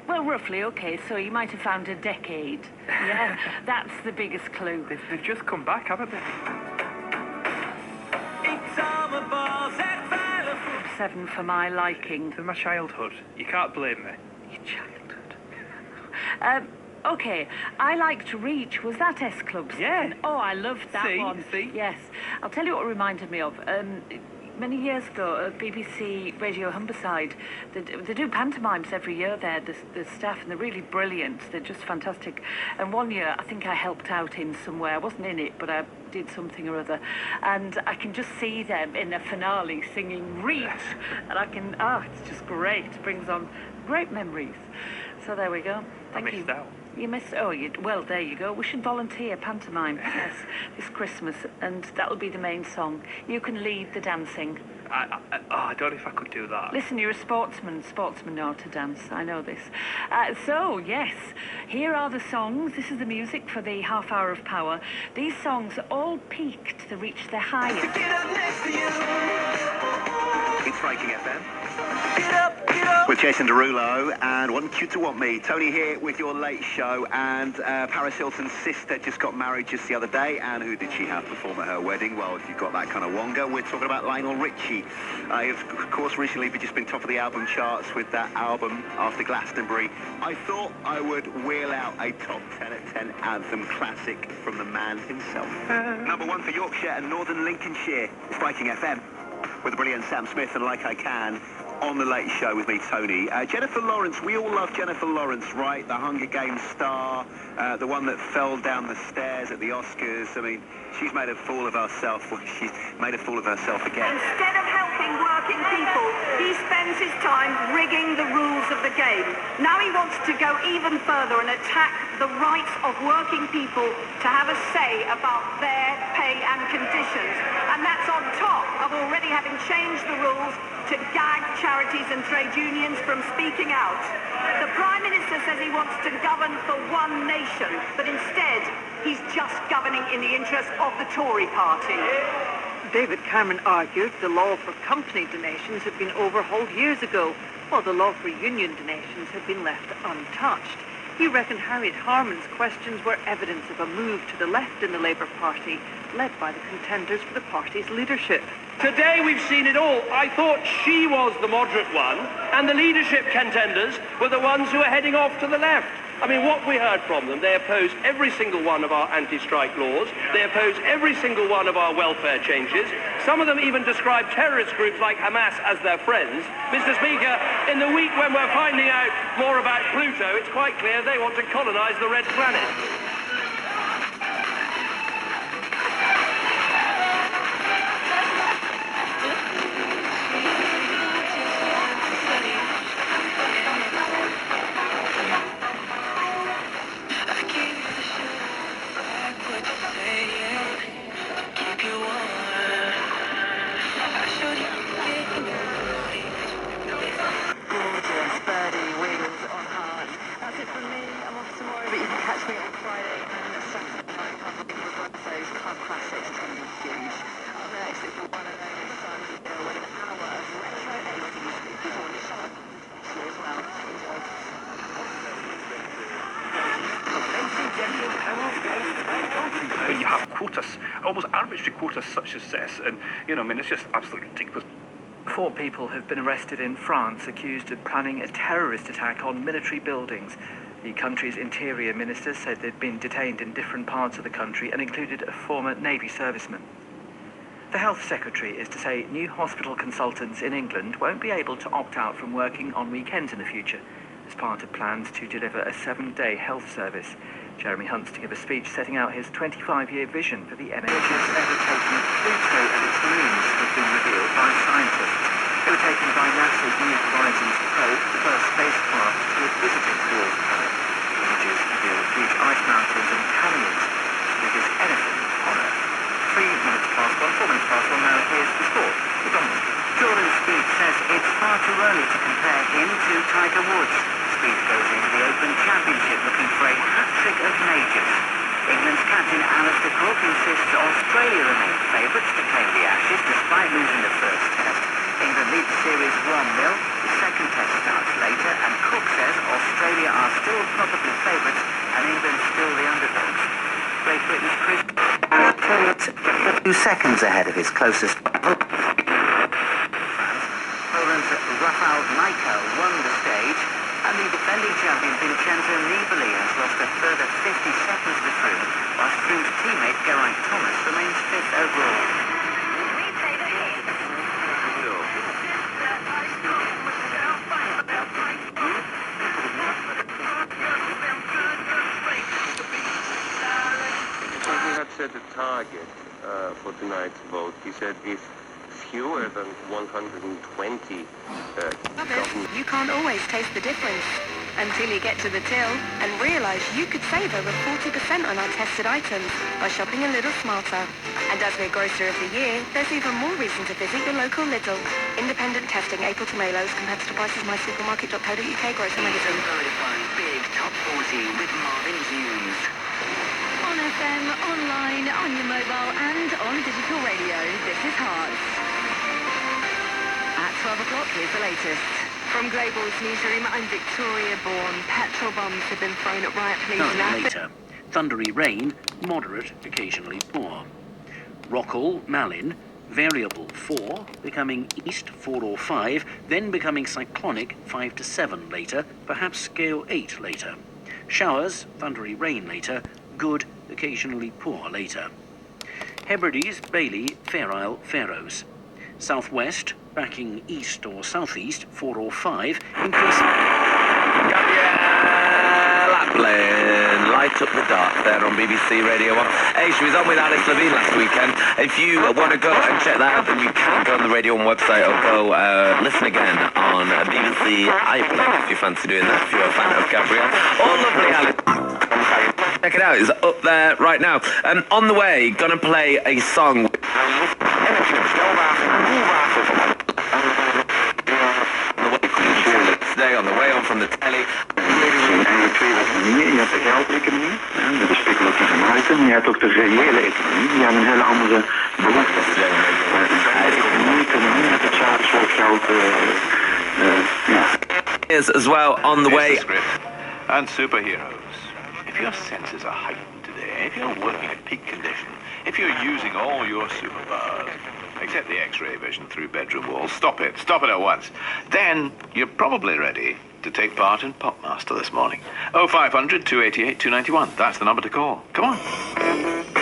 Well, roughly, OK, so you might have found a decade. Yeah, that's the biggest clue. They've just come back, haven't they? 7 for my liking. To my childhood. You can't blame me. Your childhood. OK, I Like to Reach. Was that S Club? Yeah. Oh, I loved that one. See? Yes. I'll tell you what it reminded me of. Many years ago, BBC Radio Humberside, they do pantomimes every year there, the staff, and they're really brilliant. They're just fantastic. And one year, I think I helped out in somewhere. I wasn't in it, but I did something or other. And I can just see them in the finale singing Reach. And I can, it's just great. It brings on great memories. So there we go. Thank you. I missed out. You missed, well, there you go. We should volunteer pantomime, yes, this Christmas, and that'll be the main song. You can lead the dancing. I don't know if I could do that. Listen, you're a sportsman. Sportsmen know how to dance. I know this. So, yes, here are the songs. This is the music for the half hour of power. These songs all peaked to reach their highest. It's Breaking FM. With Jason Derulo and Want You to Want Me. Tony here with your late show, and Paris Hilton's sister just got married just the other day, and who did she have perform at her wedding? Well, if you've got that kind of wonga, we're talking about Lionel Richie. Of course, recently just been top of the album charts with that album after Glastonbury. I thought I would wheel out a top 10 at 10 anthem classic from the man himself. Number 1 for Yorkshire and Northern Lincolnshire. It's Breaking FM with the brilliant Sam Smith and Like I Can. On the Late Show with me, Tony. Jennifer Lawrence, we all love Jennifer Lawrence, right? The Hunger Games star, the one that fell down the stairs at the Oscars. I mean, she's made a fool of herself. Well, she's made a fool of herself again. Instead of helping working people, he spends his time rigging the rules of the game. Now he wants to go even further and attack the rights of working people to have a say about their pay and conditions. And that's on top of already having changed the rules to gag charities and trade unions from speaking out. The Prime Minister says he wants to govern for one nation, but instead he's just governing in the interest of the Tory party. David Cameron argued the law for company donations had been overhauled years ago, while the law for union donations had been left untouched. He reckoned Harriet Harman's questions were evidence of a move to the left in the Labour Party, led by the contenders for the party's leadership. Today we've seen it all. I thought she was the moderate one, and the leadership contenders were the ones who are heading off to the left. I mean, what we heard from them, they oppose every single one of our anti-strike laws. They oppose every single one of our welfare changes. Some of them even describe terrorist groups like Hamas as their friends. Mr. Speaker, in the week when we're finding out more about Pluto, it's quite clear they want to colonise the red planet. You have quotas, almost arbitrary quotas such as this, and, you know, I mean, it's just absolutely ridiculous. 4 people have been arrested in France accused of planning a terrorist attack on military buildings. The country's interior minister said they'd been detained in different parts of the country and included a former Navy serviceman. The Health Secretary is to say new hospital consultants in England won't be able to opt out from working on weekends in the future as part of plans to deliver a 7-day health service. Jeremy Hunt's to give a speech setting out his 25-year vision for the NHS. Ever taken Pluto and its moons have been revealed by scientists. They were taken by NASA's New Horizons probe, the first spacecraft to have visited the dwarf planet. Images reveal huge ice mountains and canyons, as big as anything on Earth. 3 minutes past 1, 4 minutes past 1, now here's the sport. Jordan Spieth says it's far too early to compare him to Tiger Woods. Spieth goes into the Open Championship looking for a hat-trick of majors. England's captain Alistair Cook insists Australia remain favourites to claim the Ashes despite losing the first test. England lead the series 1-0. The second test starts later, and Cook says Australia are still probably favourites, and England still the underdogs. Great Britain's Chris 2 seconds ahead of his closest. Poland's Rafał Majka won the stage, and the defending champion Vincenzo Nibali has lost a further 50 seconds to Froome, whilst Froome's teammate Geraint Thomas remains 5th overall. He had set a target for tonight's vote. He said if fewer than 120 You can't always taste the difference until you get to the till and realise you could save over 40% on our tested items by shopping a little smarter. And as we're Grocer of the Year, there's even more reason to visit your local Lidl. Independent testing, April to May lows, competitor prices, mysupermarket.co.uk, Grocer Magazine. Big Top 40 with Marvin Hughes. On FM, online, on your mobile and on digital radio, this is Hearts. At 12 o'clock, here's the latest. From Global's newsroom, I'm Victoria Bourne. Petrol bombs have been thrown at riot police later. Thundery rain, moderate, occasionally poor. Rockall, Malin, variable 4, becoming east 4 or 5, then becoming cyclonic 5 to 7 later, perhaps scale 8 later. Showers, thundery rain later, good, occasionally poor later. Hebrides, Bailey, Fair Isle, Faroes. Southwest, backing east or southeast, 4 or 5, increasing. Lapland, light up the dark there on BBC Radio 1. Hey, she was on with Alice Levine last weekend. If you want to go and check that out, then you can go on the Radio 1 website or go listen again on BBC iPlayer if you fancy doing that, if you're a fan of Gabrielle. Oh, lovely Alice. Check it out, it's up there right now. On the way, gonna play a song. Today on the way on from the telly. Je hebt de geld-economie, de speculatieve markten. Je hebt ook de reële economie. Die hebben een hele andere behoefte. Economie met het zakelijk soort geld. Is as well on the way. And superheroes. If your senses are heightened today, if you're working at peak condition, if you're using all your superpowers, except the X-ray vision through bedroom walls, stop it at once. Then you're probably ready to take part in Popmaster this morning. 0500 288 291. That's the number to call. Come on.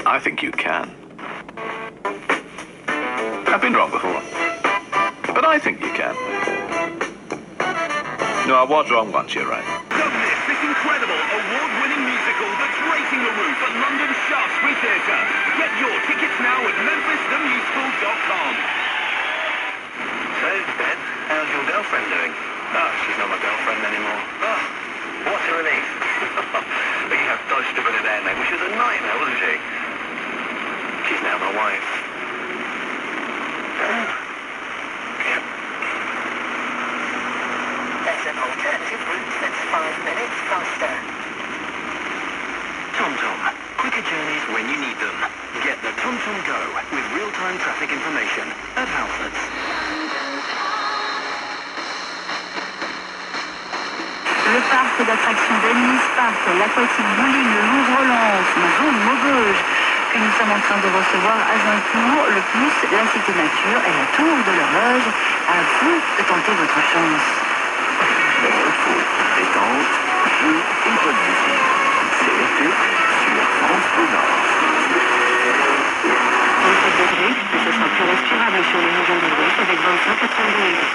I think you can. I've been wrong before, but I think you can. No, I was wrong once, you're right. Don't miss this incredible award-winning musical that's raising the roof at London's Shaftesbury Theatre. Get your tickets now at memphisthemusical.com. So, Ben, how's your girlfriend doing? Oh, she's not my girlfriend anymore. Oh, what a relief. But you have dodged a bit of there, mate, which was a nightmare, wasn't she? She's now my wife. Yep. There's an alternative route that's 5 minutes faster. TomTom. Quicker journeys when you need them. Get the TomTom Go with real-time traffic information at Halfords. Le parc d'attractions d'Ellis Park, l'aquatique bowling, le Louvre-Lens, ma zone Maubeuge, que nous sommes en train de recevoir à Zandvoort, le plus la Cité Nature et la Tour de l'Horloge. À vous de tenter votre chance. Repos, détente, jeux et bonne musique. C'est l'été sur France Bleu Nord. Votre degré, ce sera plus respirable sur les régions de l'Ouest avec 25 à 30 degrés.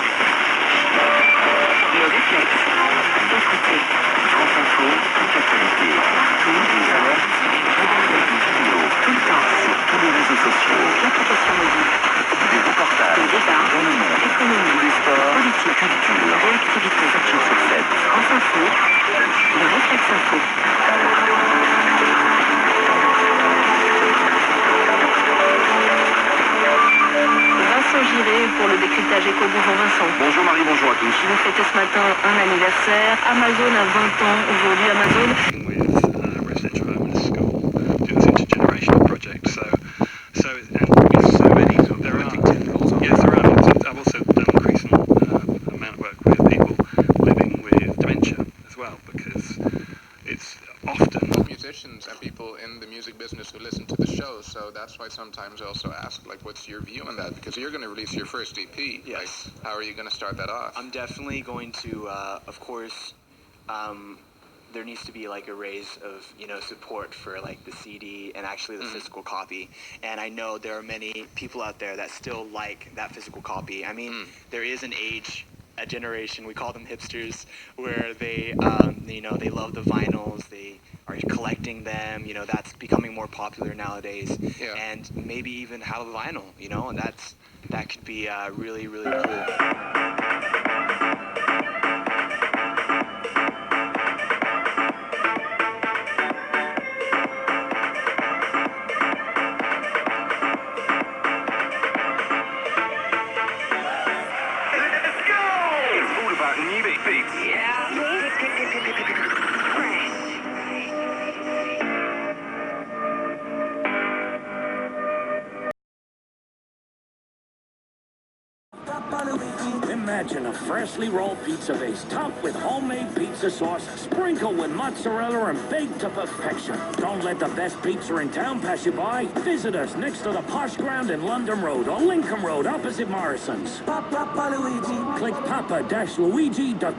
Le réflexe. Écoutez. France Info, toute l'actualité. Tous les alertes, des vidéos, tout le temps, sur tous les réseaux sociaux. L'application mobile. Des reportages, des débats, dans le monde, économie, tous les sports, politique, culture, réactivité, 7 jours sur 7. France Info, le réflexe info. Vincent Giré pour le décryptage éco. Bonjour Vincent. Bonjour Marie, bonjour à tous. Vous fêtez ce matin un anniversaire. Amazon a 20 ans aujourd'hui. Amazon. With residential homeless school, doing this intergenerational project. So so many sort of there are tentacles. Yes, there are. I've also done an increasing amount of work with people living with dementia as well, because often musicians and people in the music business who listen to the show, so that's why sometimes I also ask, like, what's your view on that? Because you're going to release your first EP. Yes. Like, how are you going to start that off? I'm definitely going to, of course, there needs to be like a raise of, support for like the CD and actually the physical copy. And I know there are many people out there that still like that physical copy. I mean, there is a generation, we call them hipsters, where they, they love the vinyls, they are collecting them, that's becoming more popular nowadays. Yeah. And maybe even have a vinyl, and that could be really, really cool. Imagine a freshly rolled pizza base topped with homemade pizza sauce, sprinkled with mozzarella and baked to perfection. Don't let the best pizza in town pass you by. Visit us next to the Posh Ground in London Road or Lincoln Road opposite Morrison's. Papa Luigi. Click papa-luigi.co.uk.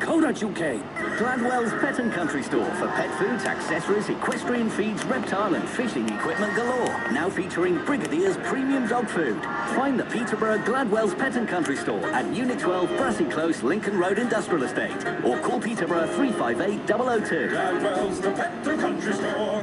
Gladwell's Pet and Country Store for pet foods, accessories, equestrian feeds, reptile and fishing equipment galore. Now featuring Brigadier's premium dog food. Find the Peterborough Gladwell's Pet and Country Store at Unit 12 Brassy Close, Lincoln Road Industrial Estate. Or call Peterborough 358 002. Gladwell's the Pet and Country Store.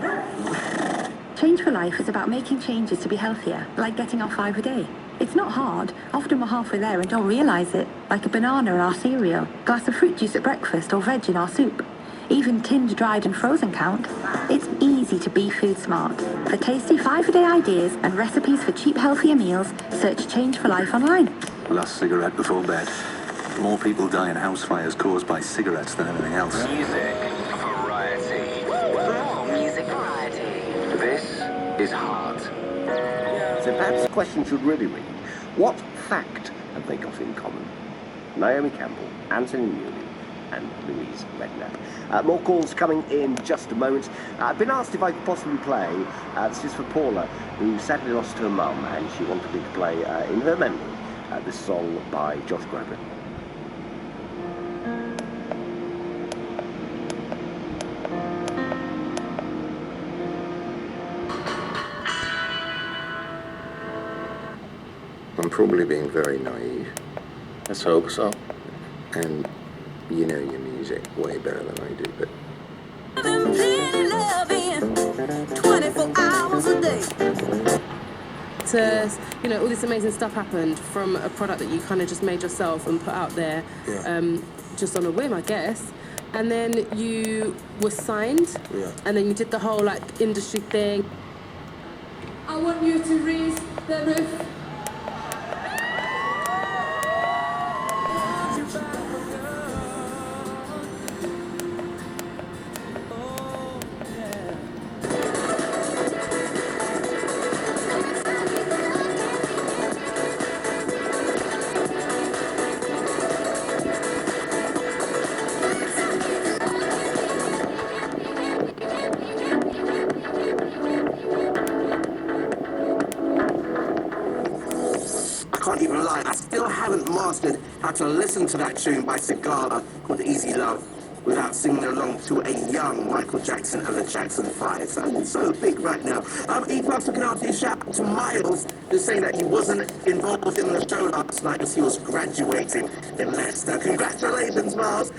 Change for Life is about making changes to be healthier, like getting off 5 a day. It's not hard. Often we're halfway there and don't realise it, like a banana in our cereal, glass of fruit juice at breakfast or veg in our soup. Even tinned, dried and frozen count. It's easy to be food smart. For tasty 5-a-day ideas and recipes for cheap, healthier meals, search Change for Life online. Last cigarette before bed. More people die in house fires caused by cigarettes than anything else. Music variety. More music variety. This is Heart. So perhaps the question should really read, what fact have they got in common? Naomi Campbell, Anthony Newley and Louise Redknapp. More calls coming in just a moment. I've been asked if I could possibly play, this is for Paula, who sadly lost her mum, and she wanted me to play, in her memory, this song by Josh Groban. I'm probably being very naive. Let's hope so. And you know your music way better than I do, but 24 hours a day. All this amazing stuff happened from a product that you kind of just made yourself and put out there, just on a whim, I guess. And then you were signed, and then you did the whole like industry thing. I want you to raise the roof. How to listen to that tune by Sigala called Easy Love without singing along to a young Michael Jackson and the Jackson 5. Sounding so big right now. E-Club's looking after you. Shout out to Miles, who's saying that he wasn't involved in the show last night as he was graduating in Leicester. Congratulations, Miles.